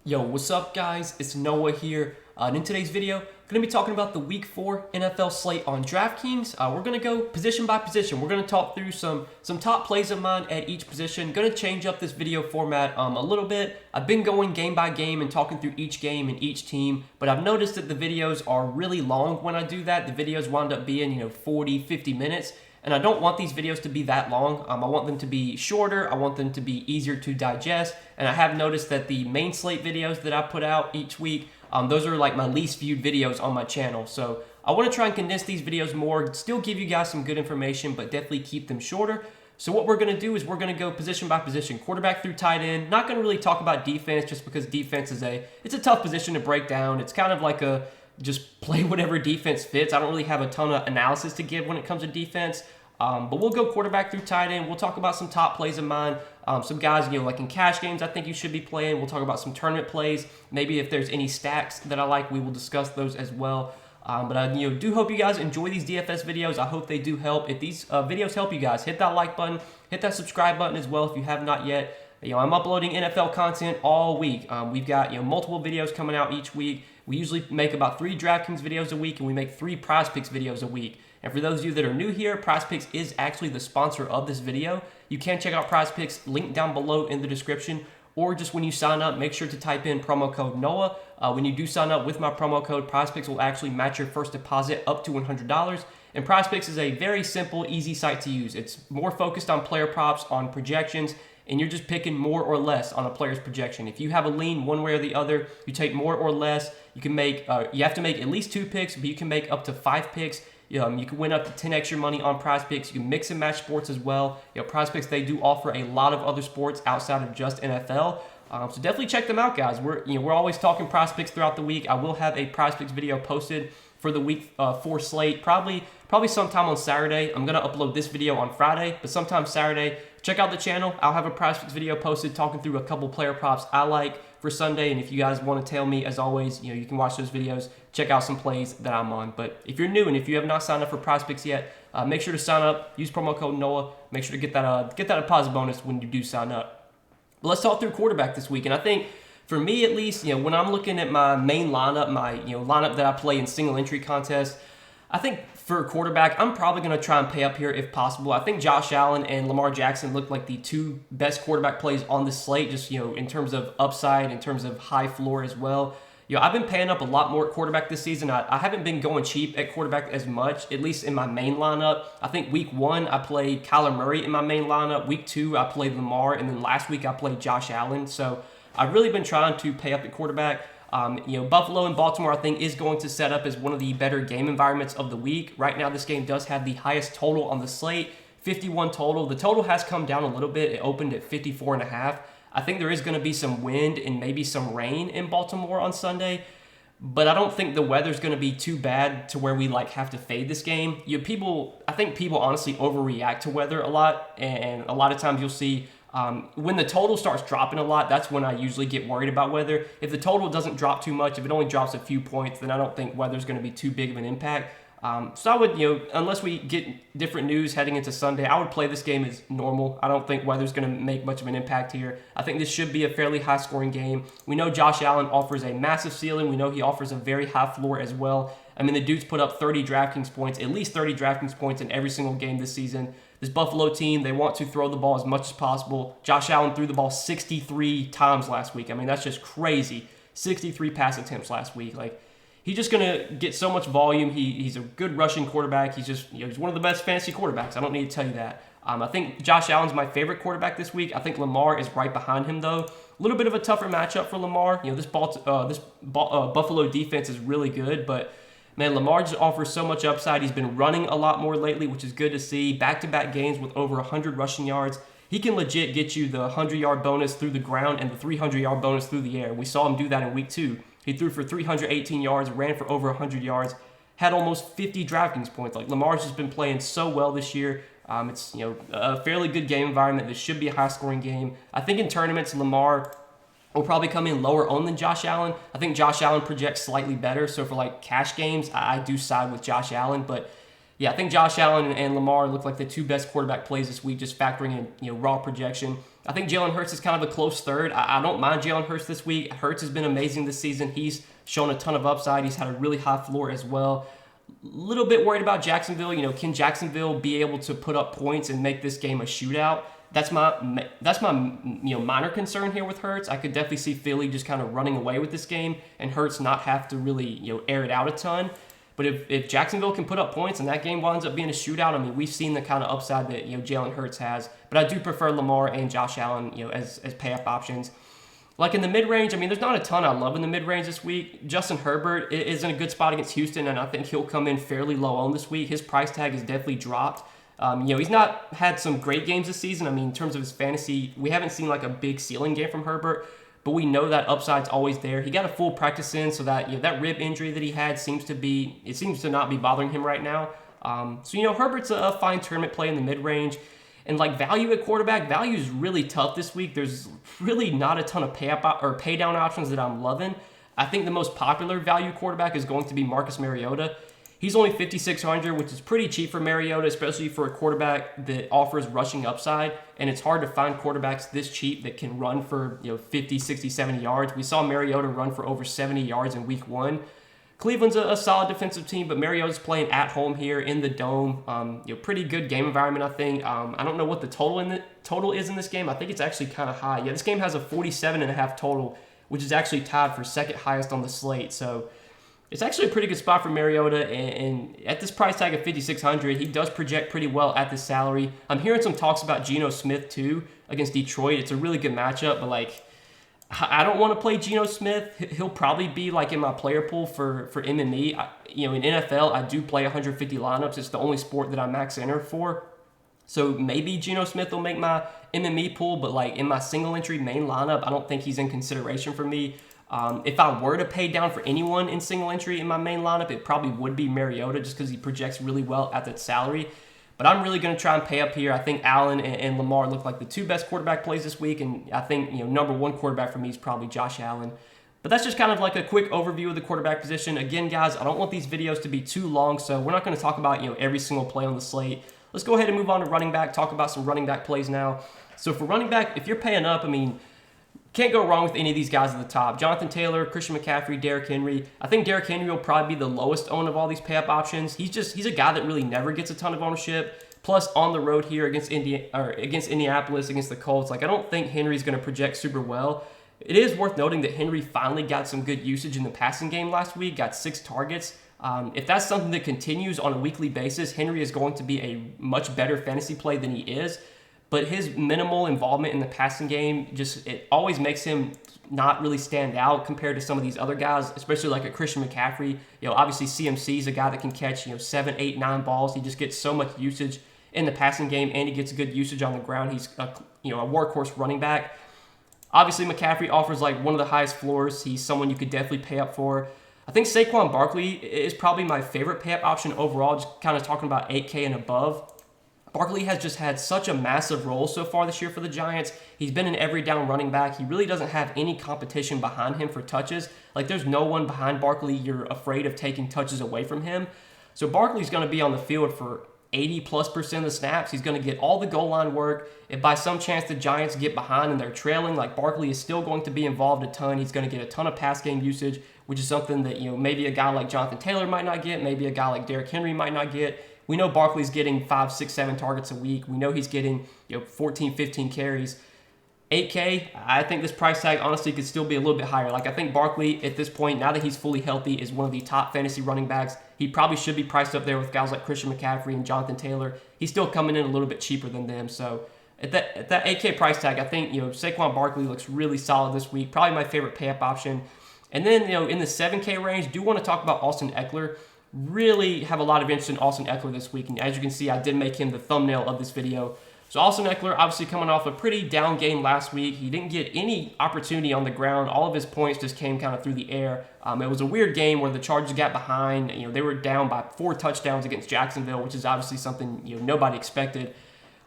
Yo, what's up guys? It's Noah here. And in today's video, I'm going to be talking about the Week 4 NFL slate on Draftkings. We're going to go position by position. We're going to talk through some top plays of mine at each position. Going to change up this video format a little bit. I've been going game by game and talking through each game and each team, but I've noticed that the videos are really long when I do that. The videos wind up being, 40, 50 minutes. And I don't want these videos to be that long. I want them to be shorter. I want them to be easier to digest. And I have noticed that the main slate videos that I put out each week, those are like my least viewed videos on my channel. So I want to try and condense these videos more, still give you guys some good information, but definitely keep them shorter. So what we're going to do is we're going to go position by position, quarterback through tight end. Not going to really talk about defense just because defense is it's a tough position to break down. It's kind of like just play whatever defense fits. I don't really have a ton of analysis to give when it comes to defense. But we'll go quarterback through tight end. We'll talk about some top plays of mine. Some guys, like in cash games, I think you should be playing. We'll talk about some tournament plays. Maybe if there's any stacks that I like, we will discuss those as well. But I do hope you guys enjoy these DFS videos. I hope they do help. If these videos help you guys, hit that like button, hit that subscribe button as well if you have not yet. I'm uploading NFL content all week. We've got multiple videos coming out each week. We usually make about 3 Draftkings videos a week, and we make 3 Prize Picks videos a week. And for those of you that are new here, Prize Picks is actually the sponsor of this video. You can check out Prize Picks, link down below in the description, or just when you sign up, make sure to type in promo code NOAH. When you do sign up with my promo code, Prize Picks will actually match your first deposit up to $100. And Prize Picks is a very simple, easy site to use. It's more focused on player props, on projections, and you're just picking more or less on a player's projection. If you have a lean one way or the other, you take more or less. You can make, you have to make at least 2 picks, but you can make up to 5 picks. You can win up to 10 extra money on Prize Picks. You can mix and match sports as well. Prize Picks, they do offer a lot of other sports outside of just NFL. So definitely check them out, guys. We're always talking Prize Picks throughout the week. I will have a Prize Picks video posted for the Week 4 slate, probably sometime on Saturday. I'm gonna upload this video on Friday, but sometime Saturday. Check out the channel. I'll have a Prize Picks video posted talking through a couple player props I like for Sunday. And if you guys want to tell me, as always, you can watch those videos, check out some plays that I'm on. But if you're new and if you have not signed up for Prize Picks yet, make sure to sign up. Use promo code NOAH. Make sure to get that deposit bonus when you do sign up. But let's talk through quarterback this week. And I think for me at least, when I'm looking at my main lineup, my lineup that I play in single entry contests, I think for a quarterback, I'm probably going to try and pay up here if possible. I think Josh Allen and Lamar Jackson look like the 2 best quarterback plays on this slate, just, in terms of upside, in terms of high floor as well. I've been paying up a lot more at quarterback this season. I haven't been going cheap at quarterback as much, at least in my main lineup. I think Week 1, I played Kyler Murray in my main lineup. Week 2, I played Lamar. And then last week, I played Josh Allen. So I've really been trying to pay up at quarterback. Buffalo and Baltimore, I think, is going to set up as one of the better game environments of the week. Right now, this game does have the highest total on the slate, 51 total. The total has come down a little bit. It opened at 54.5. I think there is going to be some wind and maybe some rain in Baltimore on Sunday, but I don't think the weather's going to be too bad to where we have to fade this game. I think people honestly overreact to weather a lot, and a lot of times you'll see when the total starts dropping a lot, that's when I usually get worried about weather. If the total doesn't drop too much, if it only drops a few points, then I don't think weather's going to be too big of an impact. So I would, unless we get different news heading into Sunday, I would play this game as normal. I don't think weather's going to make much of an impact here. I think this should be a fairly high-scoring game. We know Josh Allen offers a massive ceiling. We know he offers a very high floor as well. I mean, the dude's put up 30 Draftkings points, at least 30 Draftkings points in every single game this season. This Buffalo team, they want to throw the ball as much as possible. Josh Allen threw the ball 63 times last week. I mean, that's just crazy. 63 pass attempts last week. He's just going to get so much volume. He's a good rushing quarterback. He's just, he's one of the best fantasy quarterbacks. I don't need to tell you that. I think Josh Allen's my favorite quarterback this week. I think Lamar is right behind him, though. A little bit of a tougher matchup for Lamar. This Buffalo defense is really good, but man, Lamar just offers so much upside. He's been running a lot more lately, which is good to see. Back-to-back games with over 100 rushing yards. He can legit get you the 100-yard bonus through the ground and the 300-yard bonus through the air. We saw him do that in Week 2. He threw for 318 yards, ran for over 100 yards, had almost 50 Draftkings points. Lamar's just been playing so well this year. It's a fairly good game environment. This should be a high-scoring game. I think in tournaments, Lamar will probably come in lower owned than Josh Allen. I think Josh Allen projects slightly better. So for cash games, I do side with Josh Allen. But yeah, I think Josh Allen and Lamar look like the 2 best quarterback plays this week, just factoring in raw projection. I think Jalen Hurts is kind of a close third. I don't mind Jalen Hurts this week. Hurts has been amazing this season. He's shown a ton of upside. He's had a really high floor as well. Little bit worried about Jacksonville. Can Jacksonville be able to put up points and make this game a shootout? That's my minor concern here with Hurts. I could definitely see Philly just kind of running away with this game and Hurts not have to really air it out a ton. But if Jacksonville can put up points and that game winds up being a shootout, I mean, we've seen the kind of upside that Jalen Hurts has. But I do prefer Lamar and Josh Allen as pay-up options. Like in the mid-range, I mean, there's not a ton I love in the mid-range this week. Justin Herbert is in a good spot against Houston, and I think he'll come in fairly low on this week. His price tag is definitely dropped. He's not had some great games this season. I mean, in terms of his fantasy, we haven't seen like a big ceiling game from Herbert, but we know that upside's always there. He got a full practice in, so that that rib injury that he had seems to not be bothering him right now. Herbert's a fine tournament play in the mid-range. And like value at quarterback, value is really tough this week. There's really not a ton of pay down options that I'm loving. I think the most popular value quarterback is going to be Marcus Mariota. He's only $5,600, which is pretty cheap for Mariota, especially for a quarterback that offers rushing upside. And it's hard to find quarterbacks this cheap that can run for 50, 60, 70 yards. We saw Mariota run for over 70 yards in week 1. Cleveland's a solid defensive team, but Mariota's playing at home here in the Dome. Pretty good game environment, I think. I don't know what the total is in this game. I think it's actually kind of high. Yeah, this game has a 47.5 total, which is actually tied for second highest on the slate. So it's actually a pretty good spot for Mariota. And at this price tag of $5,600, he does project pretty well at this salary. I'm hearing some talks about Geno Smith too against Detroit. It's a really good matchup, but I don't want to play Geno Smith. He'll probably be in my player pool for MME. In NFL, I do play 150 lineups. It's the only sport that I max enter for. So maybe Geno Smith will make my MME pool, but in my single entry main lineup, I don't think he's in consideration for me. If I were to pay down for anyone in single entry in my main lineup, it probably would be Mariota just because he projects really well at that salary. But I'm really going to try and pay up here. I think Allen and Lamar look like the two best quarterback plays this week, and I think number one quarterback for me is probably Josh Allen. But that's just kind of a quick overview of the quarterback position. Again, guys, I don't want these videos to be too long, so we're not going to talk about every single play on the slate. Let's go ahead and move on to running back, talk about some running back plays now. So for running back, if you're paying up, I mean, can't go wrong with any of these guys at the top. Jonathan Taylor, Christian McCaffrey, Derrick Henry. I think Derrick Henry will probably be the lowest owned of all these pay-up options. He's a guy that really never gets a ton of ownership. Plus, on the road here against Indianapolis, against the Colts, I don't think Henry's going to project super well. It is worth noting that Henry finally got some good usage in the passing game last week, got 6 targets. If that's something that continues on a weekly basis, Henry is going to be a much better fantasy play than he is. But his minimal involvement in the passing game, it always makes him not really stand out compared to some of these other guys, especially a Christian McCaffrey. Obviously CMC is a guy that can catch 7, 8, 9 balls. He just gets so much usage in the passing game, and he gets good usage on the ground. He's a workhorse running back. Obviously McCaffrey offers one of the highest floors. He's someone you could definitely pay up for. I think Saquon Barkley is probably my favorite pay up option overall, just kind of talking about 8K and above. Barkley has just had such a massive role so far this year for the Giants. He's been an every down running back. He really doesn't have any competition behind him for touches. There's no one behind Barkley you're afraid of taking touches away from him. So Barkley's going to be on the field for 80+% of the snaps. He's going to get all the goal line work. If by some chance the Giants get behind and they're trailing, Barkley is still going to be involved a ton. He's going to get a ton of pass game usage, which is something that maybe a guy like Jonathan Taylor might not get, maybe a guy like Derrick Henry might not get. We know Barkley's getting 5, 6, 7 targets a week. We know he's getting 14, 15 carries. 8K, I think this price tag honestly could still be a little bit higher. I think Barkley at this point, now that he's fully healthy, is one of the top fantasy running backs. He probably should be priced up there with guys like Christian McCaffrey and Jonathan Taylor. He's still coming in a little bit cheaper than them. So at that 8K price tag, I think Saquon Barkley looks really solid this week. Probably my favorite pay-up option. And then in the 7K range, do want to talk about Austin Eckler. Really have a lot of interest in Austin Eckler this week. And as you can see, I did make him the thumbnail of this video. So Austin Eckler, obviously coming off a pretty down game last week. He didn't get any opportunity on the ground. All of his points just came kind of through the air. It was a weird game where the Chargers got behind. They were down by 4 touchdowns against Jacksonville, which is obviously something nobody expected.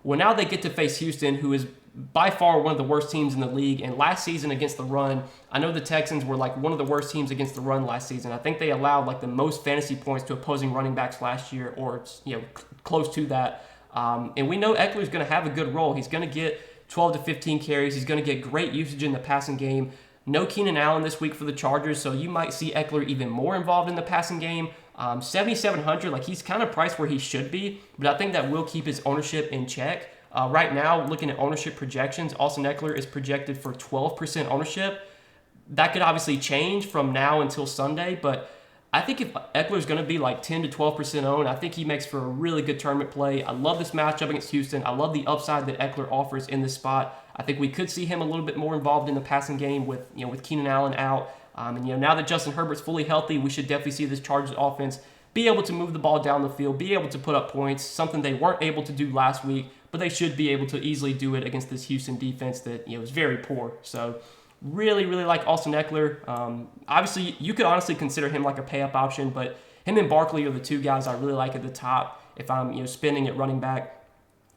Well, now they get to face Houston, who is by far one of the worst teams in the league. And last season against the run, I know the Texans were one of the worst teams against the run last season. I think they allowed the most fantasy points to opposing running backs last year, or close to that. And we know Eckler's going to have a good role. He's going to get 12 to 15 carries. He's going to get great usage in the passing game. No Keenan Allen this week for the Chargers, so you might see Eckler even more involved in the passing game. 7,700, like he's kind of priced where he should be, but I think that will keep his ownership in check. Right now, looking at ownership projections, Austin Eckler is projected for 12% ownership. That could obviously change from now until Sunday, but I think if Eckler's going to be like 10 to 12% owned, I think he makes for a really good tournament play. I love this matchup against Houston. I love the upside that Eckler offers in this spot. I think we could see him a little bit more involved in the passing game with Keenan Allen out. And now that Justin Herbert's fully healthy, we should definitely see this Chargers offense be able to move the ball down the field, be able to put up points, something they weren't able to do last week, but they should be able to easily do it against this Houston defense that is very poor. So really, really like Austin Eckler. Obviously, you could honestly consider him like a pay-up option, but him and Barkley are the two guys I really like at the top if I'm spending at running back.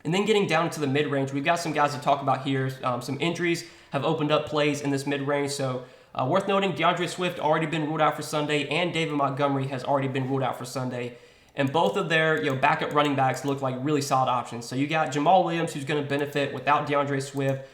And then getting down to the mid-range, we've got some guys to talk about here. Some injuries have opened up plays in this mid-range, so worth noting, DeAndre Swift already been ruled out for Sunday, and David Montgomery has already been ruled out for Sunday. And both of their backup running backs look like really solid options. So you got Jamal Williams, who's going to benefit without DeAndre Swift.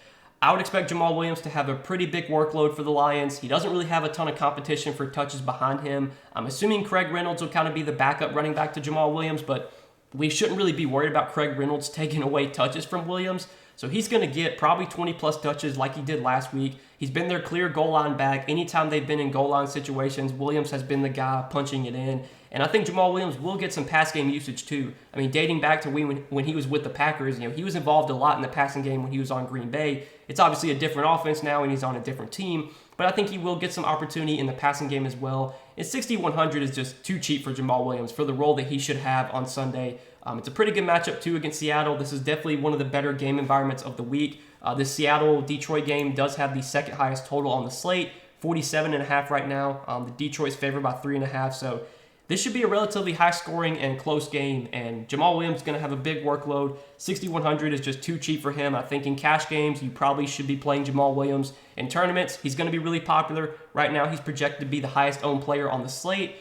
I would expect Jamal Williams to have a pretty big workload for the Lions. He doesn't really have a ton of competition for touches behind him. I'm assuming Craig Reynolds will kind of be the backup running back to Jamal Williams, but we shouldn't really be worried about Craig Reynolds taking away touches from Williams. So he's going to get probably 20-plus touches like he did last week. He's been their clear goal line back. Anytime they've been in goal line situations, Williams has been the guy punching it in. And I think Jamal Williams will get some pass game usage too. I mean, dating back to when he was with the Packers, he was involved a lot in the passing game when he was on Green Bay. It's obviously a different offense now and he's on a different team, but I think he will get some opportunity in the passing game as well. And 6,100 is just too cheap for Jamal Williams for the role that he should have on Sunday. It's a pretty good matchup too against Seattle. This is definitely one of the better game environments of the week. This Seattle-Detroit game does have the second highest total on the slate, 47.5 right now. The Detroit's favored by 3.5, so this should be a relatively high-scoring and close game, and Jamal Williams is going to have a big workload. 6,100 is just too cheap for him. I think in cash games, you probably should be playing Jamal Williams. In tournaments, he's going to be really popular. Right now, he's projected to be the highest-owned player on the slate,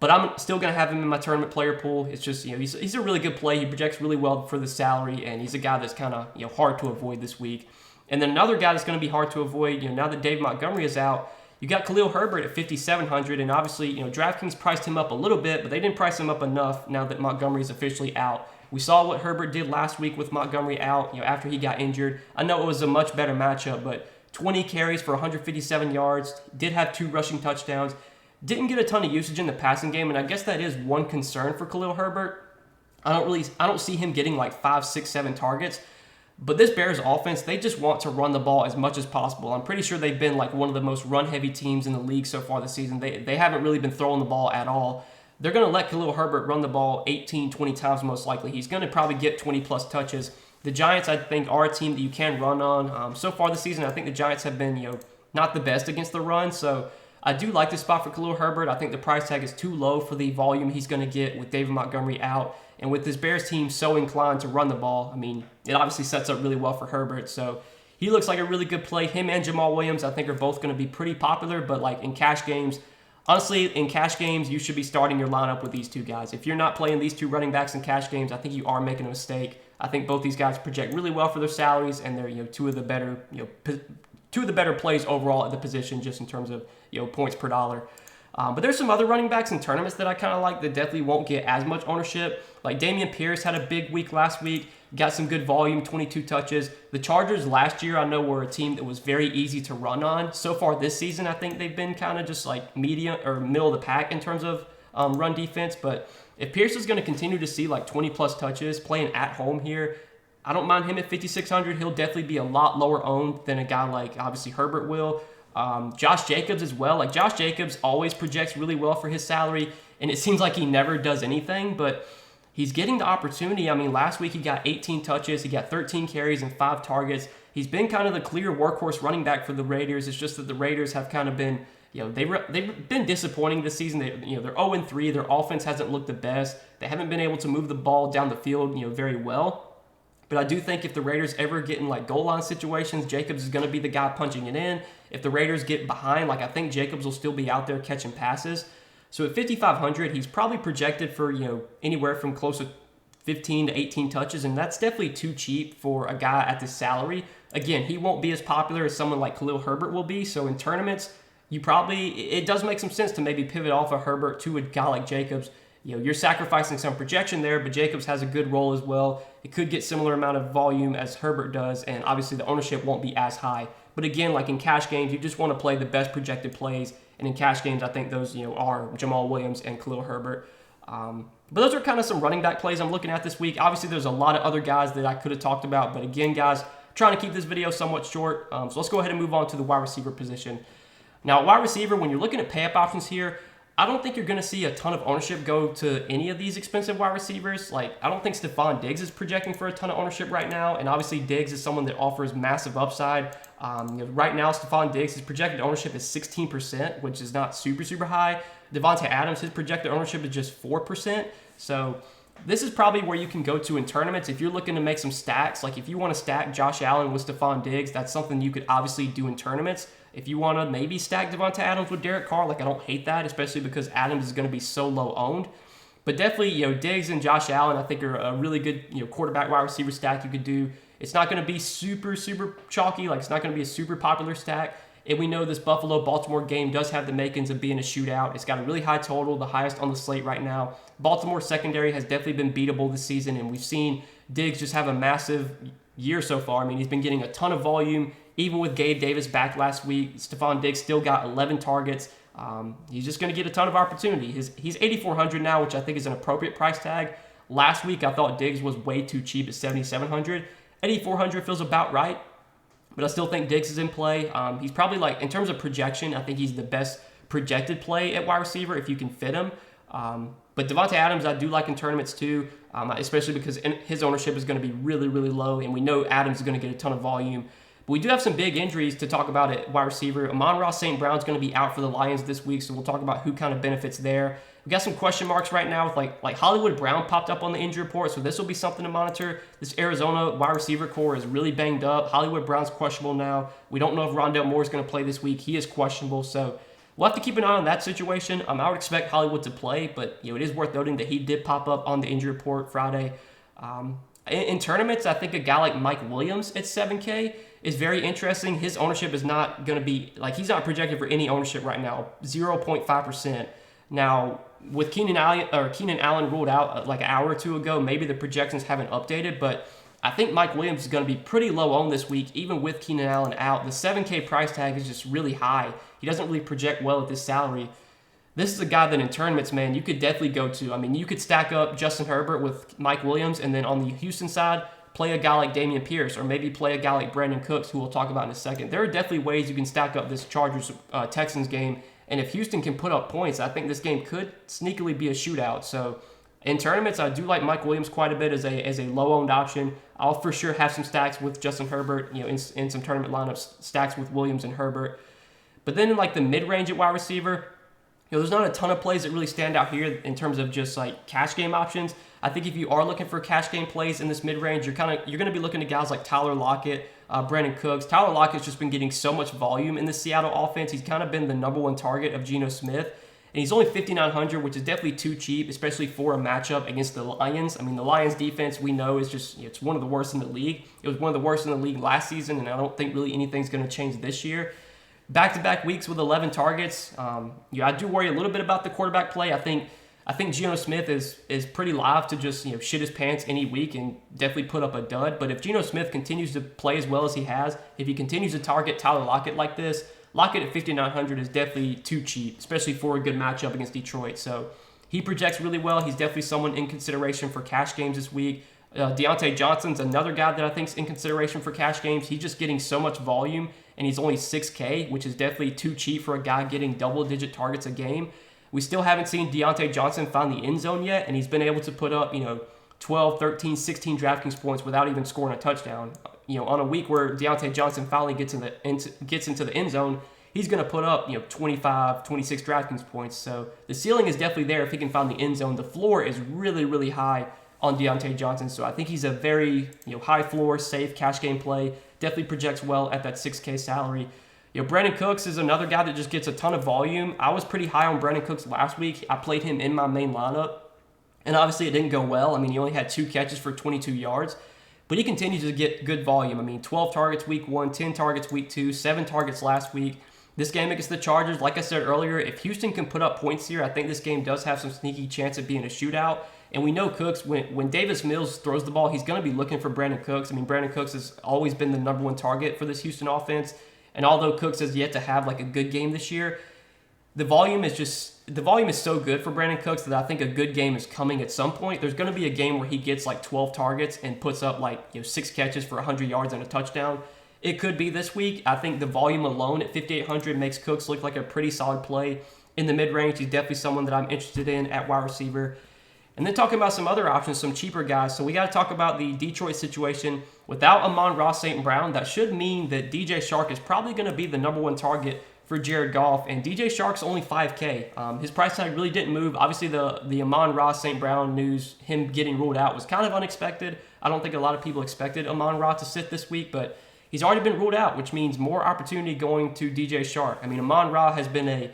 but I'm still going to have him in my tournament player pool. It's just, he's a really good play. He projects really well for the salary, and he's a guy that's kind of, hard to avoid this week. And then another guy that's going to be hard to avoid, now that Dave Montgomery is out, you got Khalil Herbert at 5,700, and obviously, DraftKings priced him up a little bit, but they didn't price him up enough now that Montgomery is officially out. We saw what Herbert did last week with Montgomery out, after he got injured. I know it was a much better matchup, but 20 carries for 157 yards, did have 2 rushing touchdowns, didn't get a ton of usage in the passing game, and I guess that is one concern for Khalil Herbert. I don't see him getting like 5, 6, 7 targets. But this Bears offense, they just want to run the ball as much as possible. I'm pretty sure they've been like one of the most run-heavy teams in the league so far this season. They haven't really been throwing the ball at all. They're going to let Khalil Herbert run the ball 18, 20 times most likely. He's going to probably get 20-plus touches. The Giants, I think, are a team that you can run on. So far this season, I think the Giants have been, not the best against the run. So I do like this spot for Khalil Herbert. I think the price tag is too low for the volume he's going to get with David Montgomery out. And with this Bears team so inclined to run the ball, it obviously sets up really well for Herbert. So he looks like a really good play. Him and Jamal Williams, I think, are both going to be pretty popular. But like in cash games, honestly, in cash games, you should be starting your lineup with these two guys. If you're not playing these two running backs in cash games, I think you are making a mistake. I think both these guys project really well for their salaries, and they're two of the better plays overall at the position, just in terms of points per dollar. But there's some other running backs in tournaments that I kind of like that definitely won't get as much ownership. Like Dameon Pierce had a big week last week, got some good volume, 22 touches. The Chargers last year, I know, were a team that was very easy to run on. So far this season, I think they've been kind of just like medium or middle of the pack in terms of run defense. But if Pierce is going to continue to see like 20-plus touches playing at home here, I don't mind him at 5,600. He'll definitely be a lot lower owned than a guy like obviously Herbert will. Josh Jacobs as well. Like Josh Jacobs always projects really well for his salary, and it seems like he never does anything, but he's getting the opportunity. Last week he got 18 touches, he got 13 carries and 5 targets. He's been kind of the clear workhorse running back for the Raiders. It's just that the Raiders have kind of been, they've been disappointing this season. They're 0-3. Their offense hasn't looked the best. They haven't been able to move the ball down the field, very well. But I do think if the Raiders ever get in like goal line situations, Jacobs is going to be the guy punching it in. If the Raiders get behind, I think Jacobs will still be out there catching passes. So at 5,500, he's probably projected for, anywhere from close to 15 to 18 touches, and that's definitely too cheap for a guy at this salary. again, he won't be as popular as someone like Khalil Herbert will be. So in tournaments, it does make some sense to maybe pivot off of Herbert to a guy like Jacobs. You're sacrificing some projection there, but Jacobs has a good role as well. It could get similar amount of volume as Herbert does, and obviously the ownership won't be as high. But again, like in cash games, you just want to play the best projected plays, and in cash games, I think those are Jamal Williams and Khalil Herbert. But those are kind of some running back plays I'm looking at this week. Obviously, there's a lot of other guys that I could have talked about, but again, guys, trying to keep this video somewhat short. So let's go ahead and move on to the wide receiver position. Now, wide receiver, when you're looking at pay-up options here, I don't think you're going to see a ton of ownership go to any of these expensive wide receivers. Like, I don't think Stephon Diggs is projecting for a ton of ownership right now, and obviously Diggs is someone that offers massive upside. Right now, Stephon Diggs, his projected ownership is 16%, which is not super, super high. Devontae Adams, his projected ownership is just 4%. So this is probably where you can go to in tournaments. If you're looking to make some stacks, like if you want to stack Josh Allen with Stephon Diggs, that's something you could obviously do in tournaments. If you want to maybe stack Devontae Adams with Derek Carr, like I don't hate that, especially because Adams is going to be so low owned. But definitely, Diggs and Josh Allen, I think are a really good, quarterback wide receiver stack you could do. It's not going to be super, super chalky. Like it's not going to be a super popular stack. And we know this Buffalo-Baltimore game does have the makings of being a shootout. It's got a really high total, the highest on the slate right now. Baltimore secondary has definitely been beatable this season, and we've seen Diggs just have a massive year so far. I mean, he's been getting a ton of volume. Even with Gabe Davis back last week, Stephon Diggs still got 11 targets. He's just going to get a ton of opportunity. He's 8,400 now, which I think is an appropriate price tag. Last week, I thought Diggs was way too cheap at 7,700. 8,400 feels about right, but I still think Diggs is in play. He's probably in terms of projection, I think he's the best projected play at wide receiver if you can fit him. But Devontae Adams, I do like in tournaments too, especially because his ownership is going to be really, really low, and we know Adams is going to get a ton of volume. But we do have some big injuries to talk about at wide receiver. Amon-Ra St. Brown's going to be out for the Lions this week, so we'll talk about who kind of benefits there. We got some question marks right now with like Hollywood Brown popped up on the injury report, so this will be something to monitor. This Arizona wide receiver core is really banged up. Hollywood Brown's questionable now. We don't know if Rondale Moore is going to play this week. He is questionable, so we'll have to keep an eye on that situation. I would expect Hollywood to play, but it is worth noting that he did pop up on the injury report Friday. In tournaments, I think a guy like Mike Williams at 7K is very interesting. His ownership is not going to be, he's not projected for any ownership right now, 0.5%. Now, with Keenan Allen ruled out an hour or two ago, maybe the projections haven't updated, but I think Mike Williams is going to be pretty low owned this week, even with Keenan Allen out. The 7K price tag is just really high. He doesn't really project well at this salary. This is a guy that in tournaments, man, you could definitely go to. I mean, you could stack up Justin Herbert with Mike Williams, and then on the Houston side, play a guy like Dameon Pierce, or maybe play a guy like Brandon Cooks, who we'll talk about in a second. There are definitely ways you can stack up this Chargers-Texans game, and if Houston can put up points, I think this game could sneakily be a shootout. So in tournaments, I do like Mike Williams quite a bit as a low-owned option. I'll for sure have some stacks with Justin Herbert, in some tournament lineups, stacks with Williams and Herbert. But then in the mid-range at wide receiver, there's not a ton of plays that really stand out here in terms of just cash game options. I think if you are looking for cash game plays in this mid-range, you're going to be looking to guys like Tyler Lockett, Brandon Cooks. Tyler Lockett's just been getting so much volume in the Seattle offense. He's kind of been the #1 target of Geno Smith. And he's only 5,900, which is definitely too cheap, especially for a matchup against the Lions. I mean, the Lions defense we know is just, it's one of the worst in the league. It was one of the worst in the league last season, and I don't think really anything's going to change this year. Back-to-back weeks with 11 targets. I do worry a little bit about the quarterback play. I think Geno Smith is pretty live to just shit his pants any week and definitely put up a dud. But if Geno Smith continues to play as well as he has, if he continues to target Tyler Lockett like this, Lockett at 5,900 is definitely too cheap, especially for a good matchup against Detroit. So he projects really well. He's definitely someone in consideration for cash games this week. Deontay Johnson's another guy that I think is in consideration for cash games. He's just getting so much volume, and he's only 6K, which is definitely too cheap for a guy getting double-digit targets a game. We still haven't seen Deontay Johnson find the end zone yet, and he's been able to put up, 12, 13, 16 DraftKings points without even scoring a touchdown. On a week where Deontay Johnson finally gets into the end zone, he's going to put up, 25, 26 DraftKings points. So the ceiling is definitely there if he can find the end zone. The floor is really, really high on Deontay Johnson. So I think he's a very, high floor, safe cash game play. Definitely projects well at that 6K salary. Brandon Cooks is another guy that just gets a ton of volume. I was pretty high on Brandon Cooks last week. I played him in my main lineup, and obviously it didn't go well. I mean, he only had 2 catches for 22 yards. But he continues to get good volume. I mean, 12 targets week 1, 10 targets week 2, 7 targets last week. This game against the Chargers, like I said earlier, if Houston can put up points here, I think this game does have some sneaky chance of being a shootout. And we know Cooks, when Davis Mills throws the ball, he's going to be looking for Brandon Cooks. I mean, Brandon Cooks has always been the number one target for this Houston offense. And although Cooks has yet to have like a good game this year, the volume is so good for Brandon Cooks that I think a good game is coming at some point. There's going to be a game where he gets like 12 targets and puts up like 6 catches for 100 yards and a touchdown. It could be this week. I think the volume alone at 5,800 makes Cooks look like a pretty solid play in the mid-range. He's definitely someone that I'm interested in at wide receiver. And then talking about some other options, some cheaper guys. So we got to talk about the Detroit situation. Without Amon-Ra St. Brown, that should mean that DJ Chark is probably going to be the number one target for Jared Goff. And DJ Chark's only $5K. His price tag really didn't move. Obviously, the Amon-Ra St. Brown news, him getting ruled out, was kind of unexpected. I don't think a lot of people expected Amon-Ra to sit this week, but he's already been ruled out, which means more opportunity going to DJ Chark. I mean, Amon-Ra has been a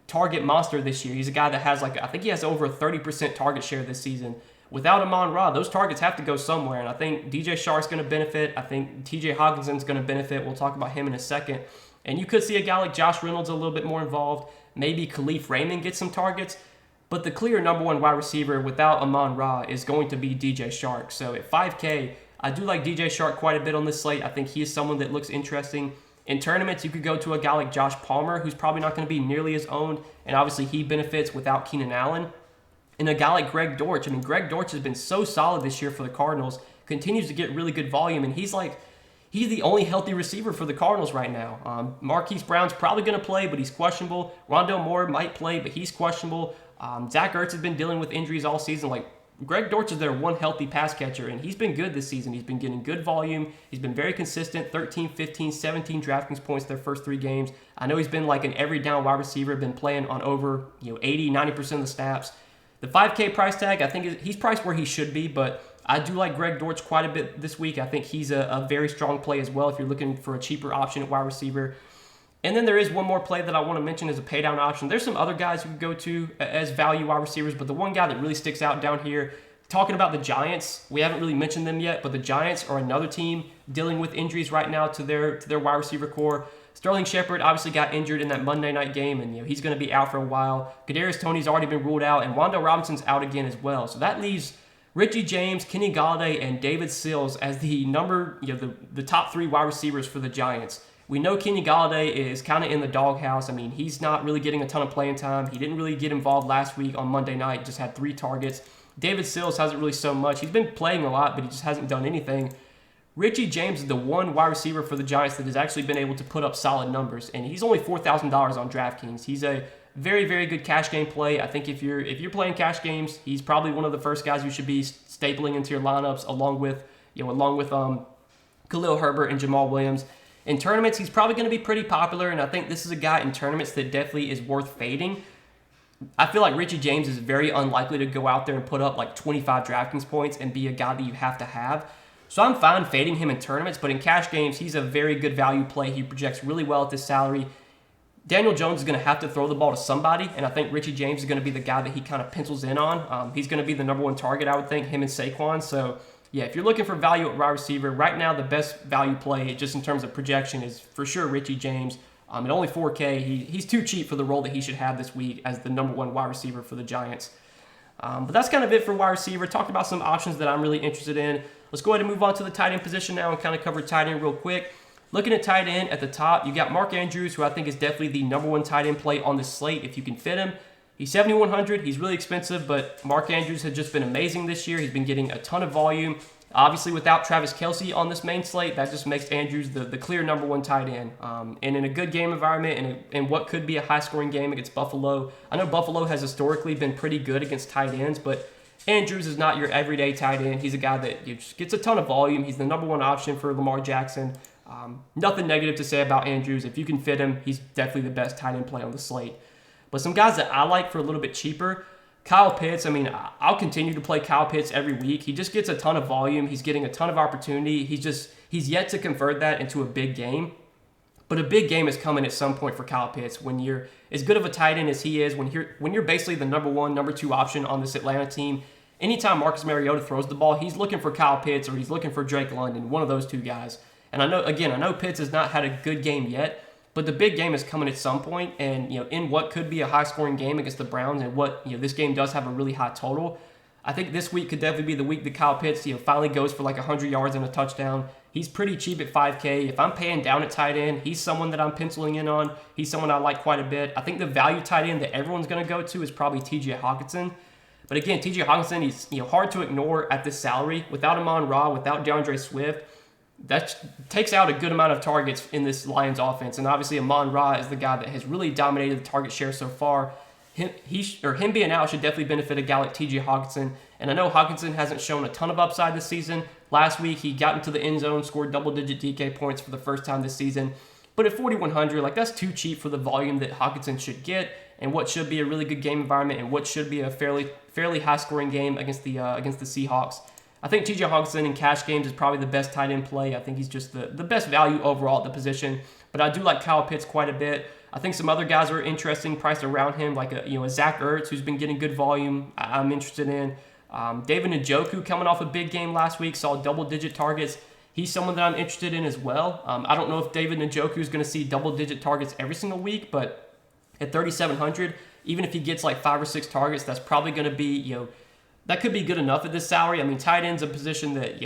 target monster this year. He's a guy that has I think he has over a 30% target share this season. Without Amon-Ra, those targets have to go somewhere, and I think DJ Chark's going to benefit. I think TJ Hawkinson's going to benefit. We'll talk about him in a second. And you could see a guy like Josh Reynolds a little bit more involved. Maybe Khalif Raymond gets some targets. But the clear number one wide receiver without Amon-Ra is going to be DJ Chark. So at 5K, I do like DJ Chark quite a bit on this slate. I think he is someone that looks interesting. In tournaments, you could go to a guy like Josh Palmer, who's probably not going to be nearly as owned, and obviously he benefits without Keenan Allen. And a guy like Greg Dortch. I mean, Greg Dortch has been so solid this year for the Cardinals, continues to get really good volume, and he's the only healthy receiver for the Cardinals right now. Marquise Brown's probably going to play, but he's questionable. Rondale Moore might play, but he's questionable. Zach Ertz has been dealing with injuries all season. Greg Dortch is their one healthy pass catcher, and he's been good this season. He's been getting good volume. He's been very consistent, 13, 15, 17 Draftkings points their first 3 games. I know he's been like an every down wide receiver, been playing on over 80, 90% of the snaps. The 5K price tag, I think he's priced where he should be, but I do like Greg Dortch quite a bit this week. I think he's a very strong play as well if you're looking for a cheaper option at wide receiver. And then there is one more play that I want to mention as a pay down option. There's some other guys you could go to as value wide receivers, but the one guy that really sticks out down here, talking about the Giants, we haven't really mentioned them yet, but the Giants are another team dealing with injuries right now to their wide receiver core. Sterling Shepard obviously got injured in that Monday night game, and he's going to be out for a while. Kadarius Toney's already been ruled out, and Wan'Dale Robinson's out again as well. So that leaves Richie James, Kenny Golladay, and David Sills as the top 3 wide receivers for the Giants. We know Kenny Golladay is kind of in the doghouse. I mean, he's not really getting a ton of playing time. He didn't really get involved last week on Monday night, just had 3 targets. David Sills hasn't really so much. He's been playing a lot, but he just hasn't done anything. Richie James is the one wide receiver for the Giants that has actually been able to put up solid numbers, and he's only $4,000 on DraftKings. He's a very, very good cash game play. I think if you're playing cash games, he's probably one of the first guys you should be stapling into your lineups, along with Khalil Herbert and Jamal Williams. In tournaments, he's probably going to be pretty popular, and I think this is a guy in tournaments that definitely is worth fading. I feel like Richie James is very unlikely to go out there and put up like 25 DraftKings points and be a guy that you have to have. So I'm fine fading him in tournaments, but in cash games, he's a very good value play. He projects really well at this salary. Daniel Jones is going to have to throw the ball to somebody, and I think Richie James is going to be the guy that he kind of pencils in on. He's going to be the number one target, I would think, him and Saquon. So, yeah, if you're looking for value at wide receiver, right now the best value play, just in terms of projection, is for sure Richie James. At only 4K, he's too cheap for the role that he should have this week as the number one wide receiver for the Giants. But that's kind of it for wide receiver. Talked about some options that I'm really interested in. Let's go ahead and move on to the tight end position now and kind of cover tight end real quick. Looking at tight end at the top, you got Mark Andrews, who I think is definitely the number one tight end play on this slate if you can fit him. He's $7,100. He's really expensive, but Mark Andrews has just been amazing this year. He's been getting a ton of volume. Obviously, without Travis Kelce on this main slate, that just makes Andrews the clear number one tight end. And in a good game environment and in what could be a high-scoring game against Buffalo, I know Buffalo has historically been pretty good against tight ends, but Andrews is not your everyday tight end. He's a guy that just gets a ton of volume. He's the number one option for Lamar Jackson. Nothing negative to say about Andrews. If you can fit him, he's definitely the best tight end play on the slate. But some guys that I like for a little bit cheaper, Kyle Pitts. I mean, I'll continue to play Kyle Pitts every week. He just gets a ton of volume. He's getting a ton of opportunity. He's yet to convert that into a big game. But a big game is coming at some point for Kyle Pitts. When you're as good of a tight end as he is, when you're basically the number one, number two option on this Atlanta team, anytime Marcus Mariota throws the ball, he's looking for Kyle Pitts or he's looking for Drake London, one of those two guys. And I know Pitts has not had a good game yet, but the big game is coming at some point. And in what could be a high-scoring game against the Browns, and what this game does have a really high total, I think this week could definitely be the week that Kyle Pitts finally goes for like 100 yards and a touchdown. He's pretty cheap at $5K. If I'm paying down at tight end, he's someone that I'm penciling in on. He's someone I like quite a bit. I think the value tight end that everyone's going to go to is probably T.J. Hockenson. But again, T.J. Hockenson, he's hard to ignore at this salary. Without Amon-Ra, without DeAndre Swift, that takes out a good amount of targets in this Lions offense. And obviously Amon-Ra is the guy that has really dominated the target share so far. Him being out should definitely benefit a guy like T.J. Hockenson. And I know Hockenson hasn't shown a ton of upside this season. Last week, he got into the end zone, scored double-digit DK points for the first time this season. But at 4,100, that's too cheap for the volume that Hockenson should get, and what should be a really good game environment, and what should be a fairly high-scoring game against the Seahawks. I think T.J. Hockenson in cash games is probably the best tight end play. I think he's just the best value overall at the position. But I do like Kyle Pitts quite a bit. I think some other guys are interesting, priced around him, like a Zach Ertz, who's been getting good volume. I'm interested in. David Njoku, coming off a big game last week, saw double-digit targets. He's someone that I'm interested in as well. I don't know if David Njoku is going to see double-digit targets every single week, but at 3,700, even if he gets like 5 or 6 targets, that's probably going to be, that could be good enough at this salary. I mean, tight end's a position that,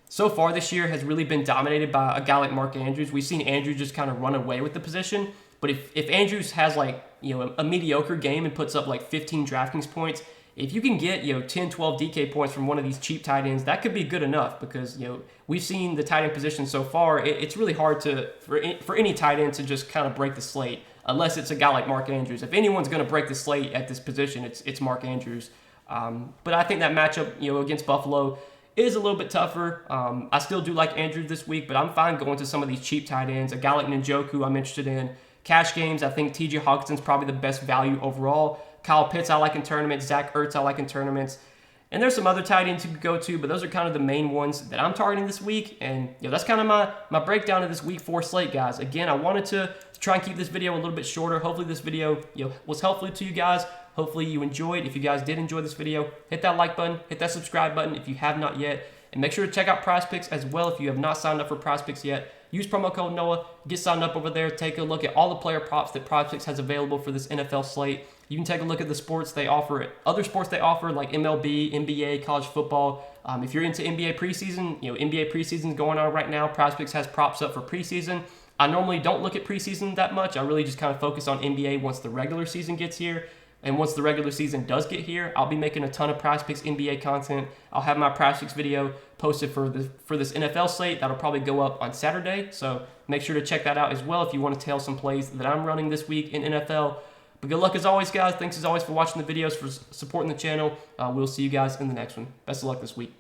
so far this year has really been dominated by a guy like Mark Andrews. We've seen Andrews just kind of run away with the position. But if Andrews has a mediocre game and puts up like 15 DraftKings points, if you can get 10, 12 DK points from one of these cheap tight ends, that could be good enough, because we've seen the tight end position so far. It's really hard for any tight end to just kind of break the slate, unless it's a guy like Mark Andrews. If anyone's going to break the slate at this position, it's Mark Andrews. But I think that matchup against Buffalo is a little bit tougher. I still do like Andrews this week, but I'm fine going to some of these cheap tight ends. A guy like Njoku I'm interested in. Cash games, I think T.J. Hawkinson's probably the best value overall. Kyle Pitts I like in tournaments. Zach Ertz I like in tournaments. And there's some other tight ends you could go to, but those are kind of the main ones that I'm targeting this week. And that's kind of my breakdown of this week 4 slate, guys. Again, I wanted to try and keep this video a little bit shorter. Hopefully this video was helpful to you guys. Hopefully you enjoyed. If you guys did enjoy this video, hit that like button, hit that subscribe button if you have not yet. And make sure to check out PrizePicks as well if you have not signed up for PrizePicks yet. Use promo code Noah. Get signed up over there. Take a look at all the player props that PrizePicks has available for this NFL slate. You can take a look at the sports they offer, other sports they offer like MLB, NBA, college football. If you're into NBA preseason, NBA preseason is going on right now. PrizePicks has props up for preseason. I normally don't look at preseason that much. I really just kind of focus on NBA once the regular season gets here. And once the regular season does get here, I'll be making a ton of PrizePicks NBA content. I'll have my PrizePicks video posted for this NFL slate. That'll probably go up on Saturday. So make sure to check that out as well if you want to tail some plays that I'm running this week in NFL. But good luck as always, guys. Thanks as always for watching the videos, for supporting the channel. We'll see you guys in the next one. Best of luck this week.